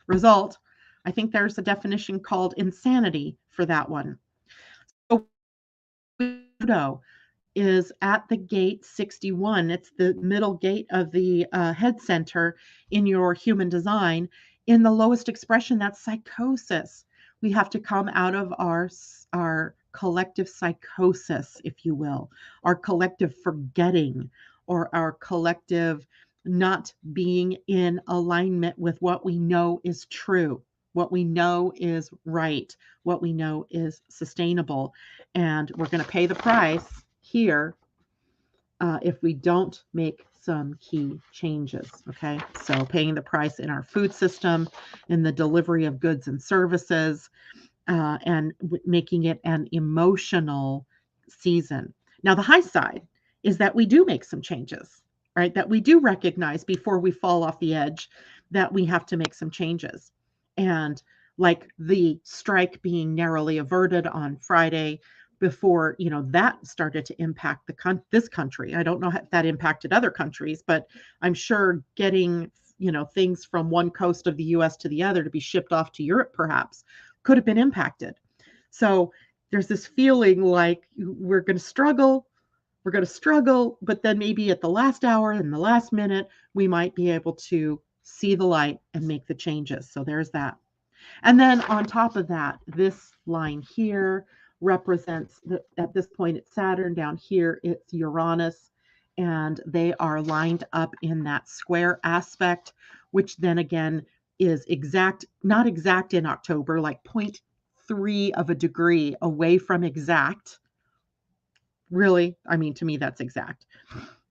result. I think there's a definition called insanity for that one. So Pluto is at the gate 61. It's the middle gate of the head center in your human design. In the lowest expression, that's psychosis. We have to come out of our collective psychosis, if you will, our collective forgetting, or our collective not being in alignment with what we know is true, what we know is right, what we know is sustainable. And we're going to pay the price here if we don't make some key changes. Okay, so paying the price in our food system, in the delivery of goods and services, and making it an emotional season. Now, the high side is that we do make some changes, right? That we do recognize before we fall off the edge that we have to make some changes. And like the strike being narrowly averted on Friday, before that started to impact this country. I don't know if that impacted other countries, but I'm sure getting things from one coast of the US to the other to be shipped off to Europe perhaps could have been impacted. So there's this feeling like we're going to struggle, but then maybe at the last hour and the last minute, we might be able to see the light and make the changes. So there's that. And then on top of that, this line here represents, at this point, it's Saturn. Down here, it's Uranus. And they are lined up in that square aspect, which then again is not exact in October, like 0.3 of a degree away from exact. Really, I mean, to me, that's exact.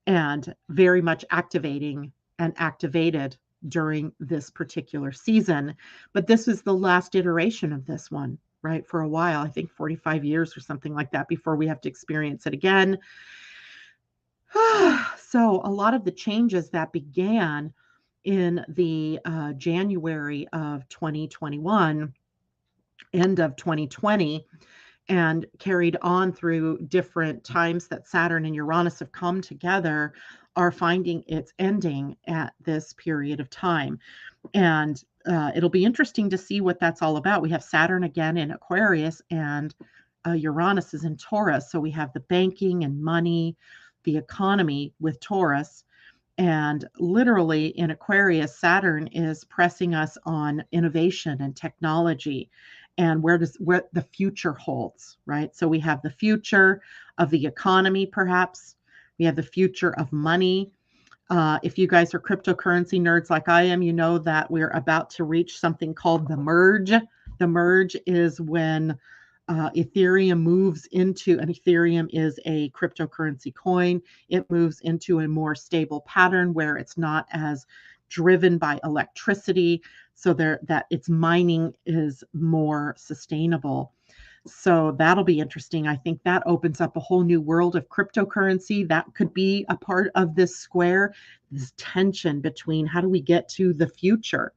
And very much activating and activated during this particular season. But this is the last iteration of this one, right? For a while, I think 45 years or something like that before we have to experience it again. So a lot of the changes that began in the January of 2021, end of 2020, and carried on through different times that Saturn and Uranus have come together, are finding its ending at this period of time. And it'll be interesting to see what that's all about. We have Saturn again in Aquarius, and Uranus is in Taurus. So we have the banking and money, the economy with Taurus. And literally in Aquarius, Saturn is pressing us on innovation and technology and where the future holds, right? So we have the future of the economy, perhaps. We have the future of money. If you guys are cryptocurrency nerds like I am, you know that we're about to reach something called the merge. The merge is when Ethereum moves into, and Ethereum is a cryptocurrency coin. It moves into a more stable pattern where it's not as driven by electricity, so that its mining is more sustainable. So that'll be interesting. I think that opens up a whole new world of cryptocurrency. That could be a part of this square, this tension between how do we get to the future.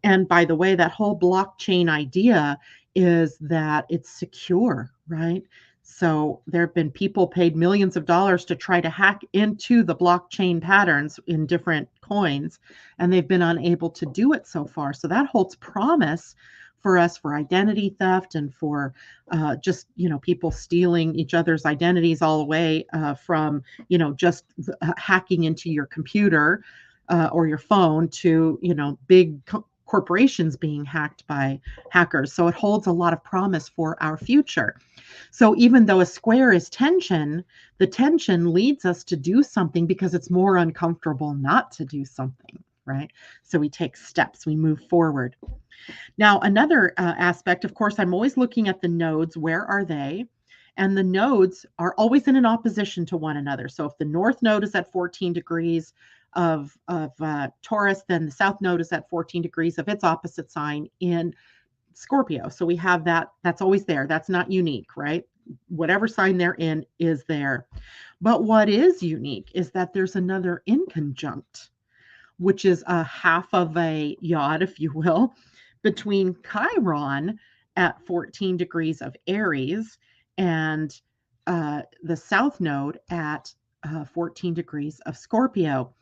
And by the way, that whole blockchain idea is that it's secure, right? So there have been people paid millions of dollars to try to hack into the blockchain patterns in different coins, and they've been unable to do it so far. So that holds promise for us for identity theft and for just, people stealing each other's identities all the way from, just hacking into your computer or your phone to, big corporations being hacked by hackers. So it holds a lot of promise for our future. So even though a square is tension, the tension leads us to do something because it's more uncomfortable not to do something, right? So we take steps, we move forward. Now, another aspect, of course, I'm always looking at the nodes. Where are they? And the nodes are always in an opposition to one another. So if the north node is at 14 degrees of Taurus, then the south node is at 14 degrees of its opposite sign in Scorpio. So we have that. That's always there. That's not unique, right? Whatever sign they're in is there. But what is unique is that there's another inconjunct, which is a half of a yod, if you will, between Chiron at 14 degrees of Aries and the south node at 14 degrees of Scorpio.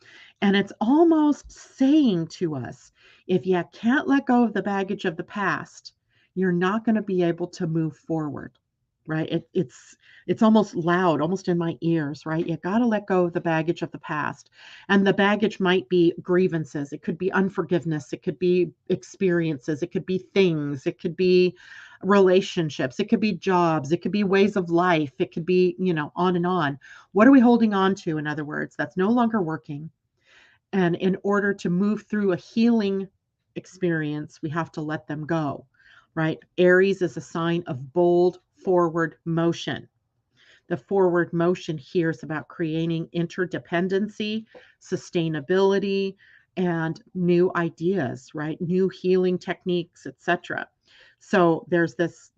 And it's almost saying to us, if you can't let go of the baggage of the past, you're not going to be able to move forward, right? It's almost loud, almost in my ears, right? You got to let go of the baggage of the past. And the baggage might be grievances. It could be unforgiveness. It could be experiences. It could be things. It could be relationships. It could be jobs. It could be ways of life. It could be, on and on. What are we holding on to, in other words, that's no longer working? And in order to move through a healing experience, we have to let them go, right? Aries is a sign of bold forward motion. The forward motion here is about creating interdependency, sustainability, and new ideas, right? New healing techniques, etc. So there's this,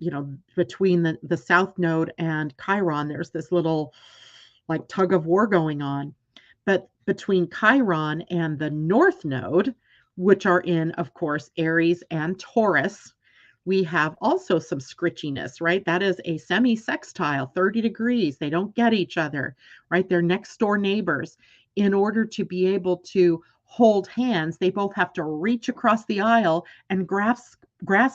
between the south node and Chiron, there's this little like tug of war going on. But between Chiron and the north node, which are in, of course, Aries and Taurus, we have also some scritchiness, right? That is a semi-sextile, 30 degrees. They don't get each other, right? They're next door neighbors. In order to be able to hold hands, they both have to reach across the aisle and grasp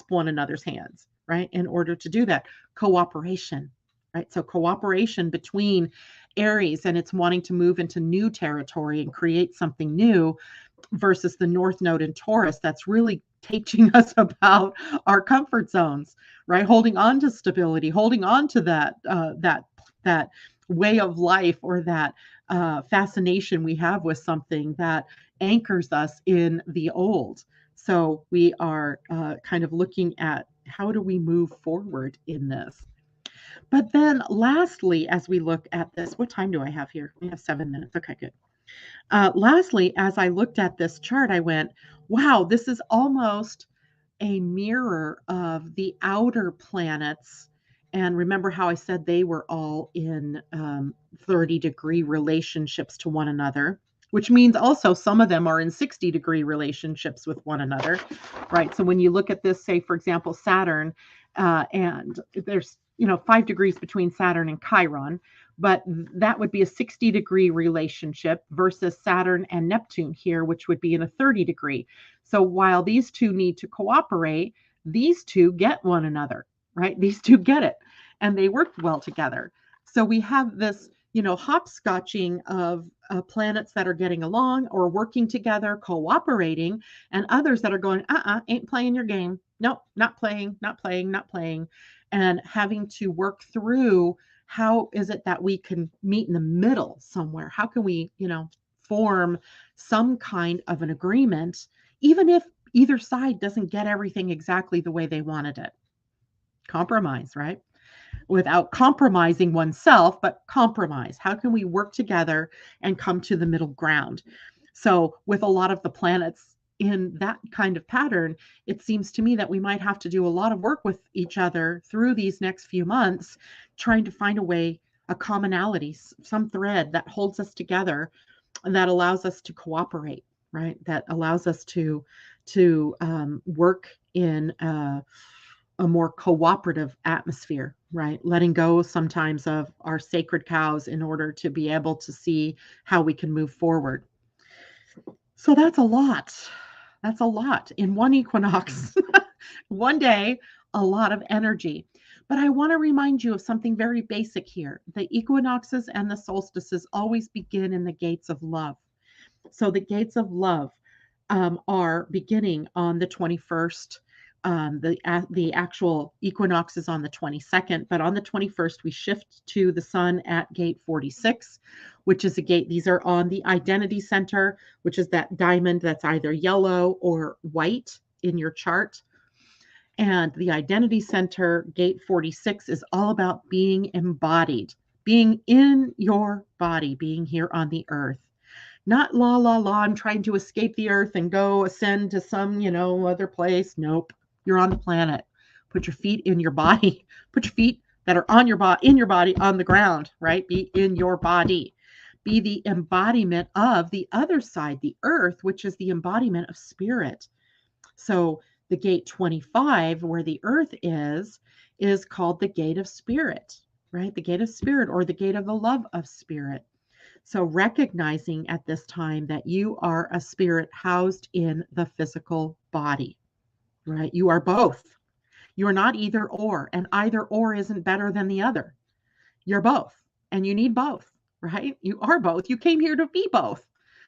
one another's hands, right? In order to do that. Cooperation, right? So cooperation between Aries and it's wanting to move into new territory and create something new versus the north node in Taurus that's really teaching us about our comfort zones, right? Holding on to stability, holding on to that way of life or that fascination we have with something that anchors us in the old. So we are kind of looking at how do we move forward in this. But then lastly, as we look at this, what time do I have here? We have 7 minutes. Okay, good. Lastly, as I looked at this chart, I went, wow, this is almost a mirror of the outer planets. And remember how I said they were all in 30-degree relationships to one another, which means also some of them are in 60-degree relationships with one another, right? So when you look at this, say, for example, Saturn, and there's 5 degrees between Saturn and Chiron, but that would be a 60-degree relationship versus Saturn and Neptune here, which would be in a 30-degree. So while these two need to cooperate, these two get one another, right? These two get it, and they work well together. So we have this, hopscotching of planets that are getting along or working together, cooperating, and others that are going, ain't playing your game. Nope, not playing, not playing, not playing. And having to work through how is it that we can meet in the middle somewhere? How can we, form some kind of an agreement, even if either side doesn't get everything exactly the way they wanted it? Compromise, right? Without compromising oneself, but compromise. How can we work together and come to the middle ground? So with a lot of the planets in that kind of pattern, it seems to me that we might have to do a lot of work with each other through these next few months, trying to find a way, a commonality, some thread that holds us together and that allows us to cooperate, right? That allows us to work in a more cooperative atmosphere, right? Letting go sometimes of our sacred cows in order to be able to see how we can move forward. So that's a lot. That's a lot in one equinox. One day, a lot of energy. But I want to remind you of something very basic here. The equinoxes and the solstices always begin in the gates of love. So the gates of love are beginning on the 21st. The actual equinox is on the 22nd, but on the 21st, we shift to the sun at gate 46, which is a gate. These are on the identity center, which is that diamond that's either yellow or white in your chart. And the identity center, gate 46, is all about being embodied, being in your body, being here on the earth. Not la la la, I'm trying to escape the earth and go ascend to some, other place. Nope. You're on the planet. Put your feet in your body. Put your feet that are on your body in your body on the ground, right? Be in your body. Be the embodiment of the other side, the earth, which is the embodiment of spirit. So the gate 25, where the earth is called the gate of spirit, right? The gate of spirit, or the gate of the love of spirit. So recognizing at this time that you are a spirit housed in the physical body, right? You are both. You are not either or, and either or isn't better than the other. You're both, and you need both, right? You are both. You came here to be both.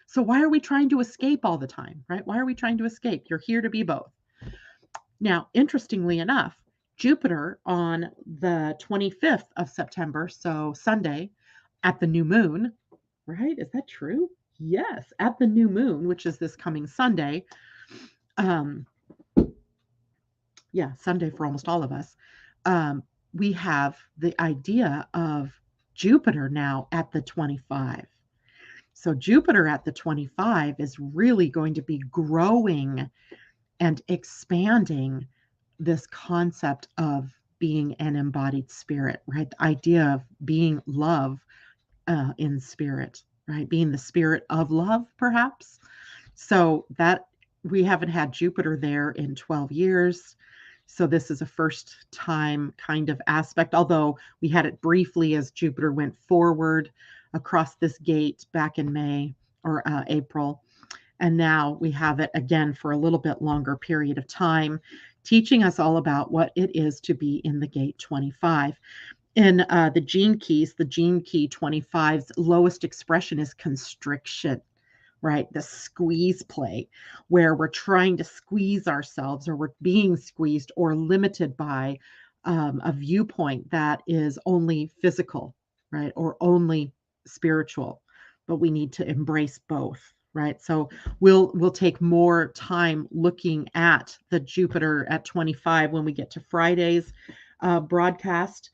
So why are we trying to escape all the time, right? Why are we trying to escape? You're here to be both. Now, interestingly enough, Jupiter on the 25th of September, so Sunday, at the new moon, right? Is that true? Yes, at the new moon, which is this coming Sunday. Sunday for almost all of us. We have the idea of Jupiter now at the 25. So Jupiter at the 25 is really going to be growing and expanding this concept of being an embodied spirit, right? The idea of being love in spirit, right? Being the spirit of love, perhaps. So that we haven't had Jupiter there in 12 years. So this is a first time kind of aspect, although we had it briefly as Jupiter went forward across this gate back in May or April. And now we have it again for a little bit longer period of time, teaching us all about what it is to be in the gate 25. In the gene keys, the gene key 25's lowest expression is constriction, right? The squeeze play, where we're trying to squeeze ourselves, or we're being squeezed or limited by a viewpoint that is only physical, right? Or only spiritual, but we need to embrace both. Right. So we'll take more time looking at the Jupiter at 25 when we get to Friday's broadcast.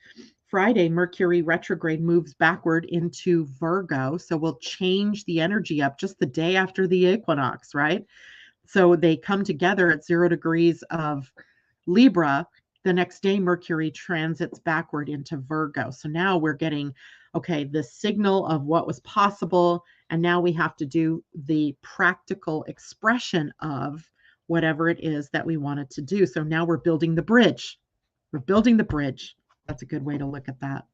Friday, Mercury retrograde moves backward into Virgo. So we'll change the energy up just the day after the equinox, right? So they come together at 0 degrees of Libra. The next day, Mercury transits backward into Virgo. So now we're getting, okay, the signal of what was possible. And now we have to do the practical expression of whatever it is that we wanted to do. So now we're building the bridge. We're building the bridge. That's a good way to look at that.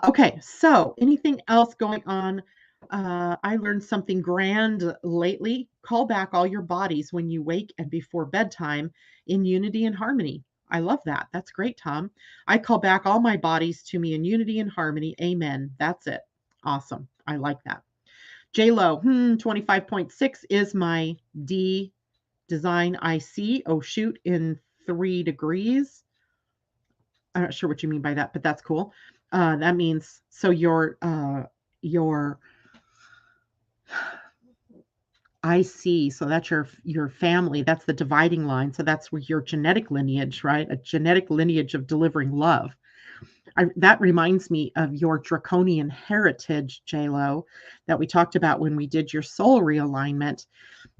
Okay, so anything else going on? I learned something grand lately. Call back all your bodies when you wake and before bedtime in unity and harmony. I love that. That's great, Tom. I call back all my bodies to me in unity and harmony. Amen. That's it. Awesome. I like that. J-Lo, 25.6 is my D design IC. Oh, shoot, in 3 degrees. I'm not sure what you mean by that, but that's cool. That means, so your IC, so that's your family, that's the dividing line. So that's where your genetic lineage, right? A genetic lineage of delivering love. That reminds me of your draconian heritage, J-Lo, that we talked about when we did your soul realignment,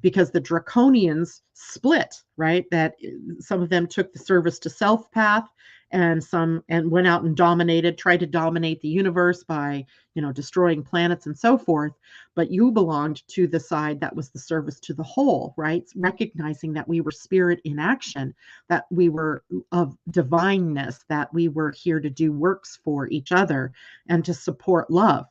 because the draconians split, right? That some of them took the service to self path, and went out and tried to dominate the universe by, destroying planets and so forth. But you belonged to the side that was the service to the whole, right? Recognizing that we were spirit in action, that we were of divineness, that we were here to do works for each other and to support love.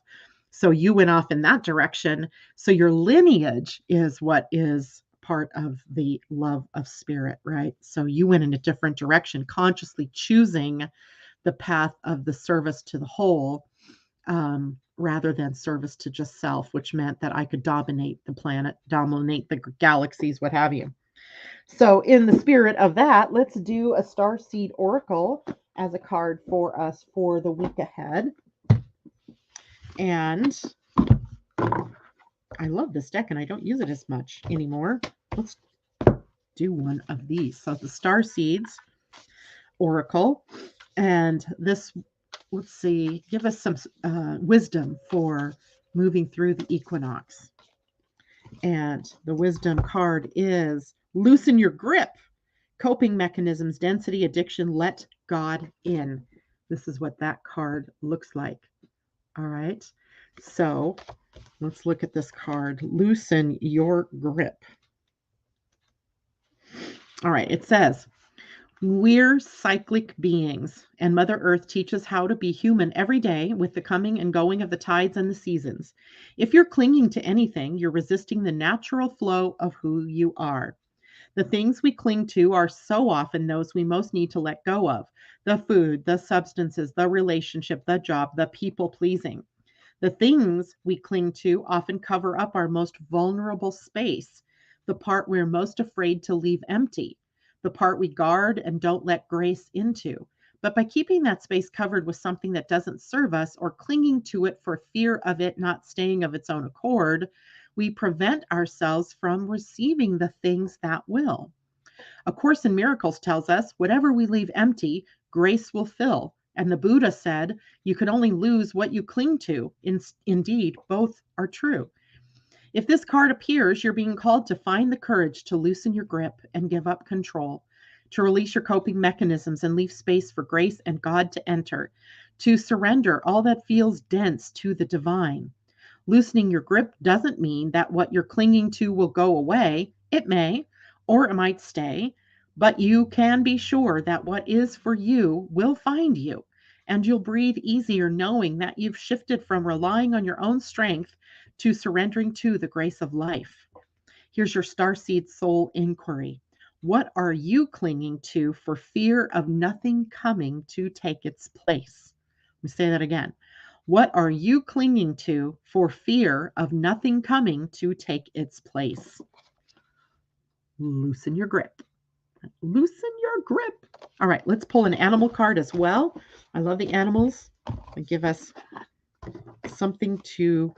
So you went off in that direction. So your lineage is what is part of the love of spirit, right? So you went in a different direction, consciously choosing the path of the service to the whole, rather than service to just self, which meant that I could dominate the planet, dominate the galaxies, what have you. So, in the spirit of that, let's do a Starseed Oracle as a card for us for the week ahead. And I love this deck, and I don't use it as much anymore. Let's do one of these. So, the Starseeds Oracle, and this, let's see, give us some wisdom for moving through the equinox. And the wisdom card is loosen your grip. Coping mechanisms, density, addiction, let God in. This is what that card looks like. All right. So let's look at this card. Loosen your grip. All right. It says, we're cyclic beings, and Mother Earth teaches how to be human every day with the coming and going of the tides and the seasons. If you're clinging to anything, you're resisting the natural flow of who you are. The things we cling to are so often those we most need to let go of: the food, the substances, the relationship, the job, the people pleasing. The things we cling to often cover up our most vulnerable space, the part we're most afraid to leave empty, the part we guard and don't let grace into. But by keeping that space covered with something that doesn't serve us or clinging to it for fear of it not staying of its own accord, we prevent ourselves from receiving the things that will. A Course in Miracles tells us whatever we leave empty, grace will fill. And the Buddha said, you can only lose what you cling to. Indeed, both are true. If this card appears, you're being called to find the courage to loosen your grip and give up control, to release your coping mechanisms and leave space for grace and God to enter, to surrender all that feels dense to the divine. Loosening your grip doesn't mean that what you're clinging to will go away. It may, or it might stay, but you can be sure that what is for you will find you, and you'll breathe easier knowing that you've shifted from relying on your own strength to surrendering to the grace of life. Here's your Starseed Soul Inquiry. What are you clinging to for fear of nothing coming to take its place? Let me say that again. What are you clinging to for fear of nothing coming to take its place? Loosen your grip. Loosen your grip. All right, let's pull an animal card as well. I love the animals. They give us something to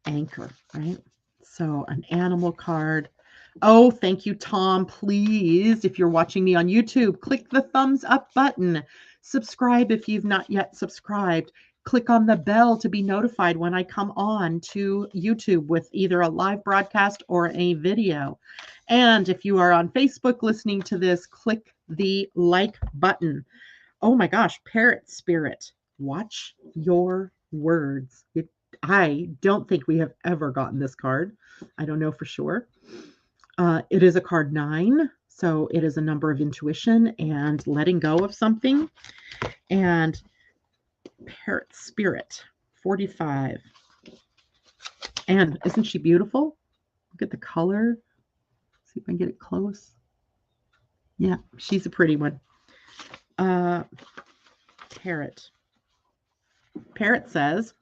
anchor, right? So an animal card. Oh, thank you, Tom. Please, if you're watching me on YouTube, click the thumbs up button. Subscribe if you've not yet subscribed. Click on the bell to be notified when I come on to YouTube with either a live broadcast or a video. And if you are on Facebook listening to this, click the like button. Oh my gosh, Parrot Spirit, watch your words. I don't think we have ever gotten this card. I don't know for sure. It is a card 9, so it is a number of intuition and letting go of something. And Parrot Spirit, 45. And isn't she beautiful? Look at the color. See if I can get it close. Yeah, she's a pretty one. Parrot. Parrot says,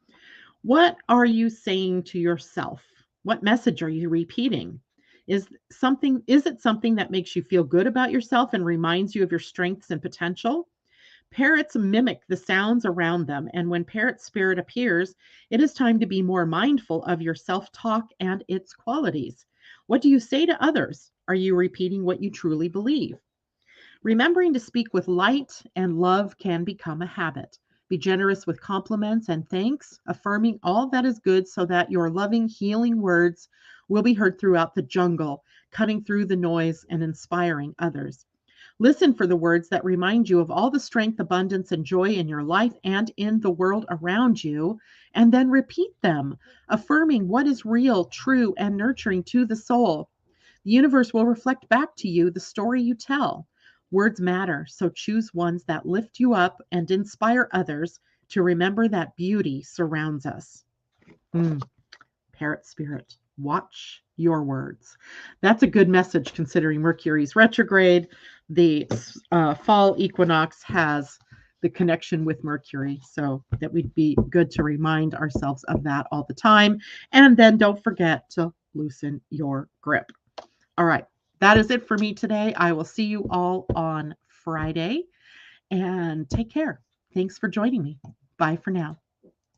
what are you saying to yourself? What message are you repeating? Is it something that makes you feel good about yourself and reminds you of your strengths and potential? Parrots mimic the sounds around them, and when Parrot Spirit appears, it is time to be more mindful of your self-talk and its qualities. What do you say to others? Are you repeating what you truly believe? Remembering to speak with light and love can become a habit. Be generous with compliments and thanks, affirming all that is good so that your loving, healing words will be heard throughout the jungle, cutting through the noise and inspiring others. Listen for the words that remind you of all the strength, abundance, and joy in your life and in the world around you, and then repeat them, affirming what is real, true, and nurturing to the soul. The universe will reflect back to you the story you tell. Words matter, so choose ones that lift you up and inspire others to remember that beauty surrounds us. Parrot Spirit, Watch your words. That's a good message considering Mercury's retrograde. The fall equinox has the connection with Mercury. So that would be good to remind ourselves of that all the time. And then don't forget to loosen your grip. All right. That is it for me today. I will see you all on Friday and take care. Thanks for joining me. Bye for now.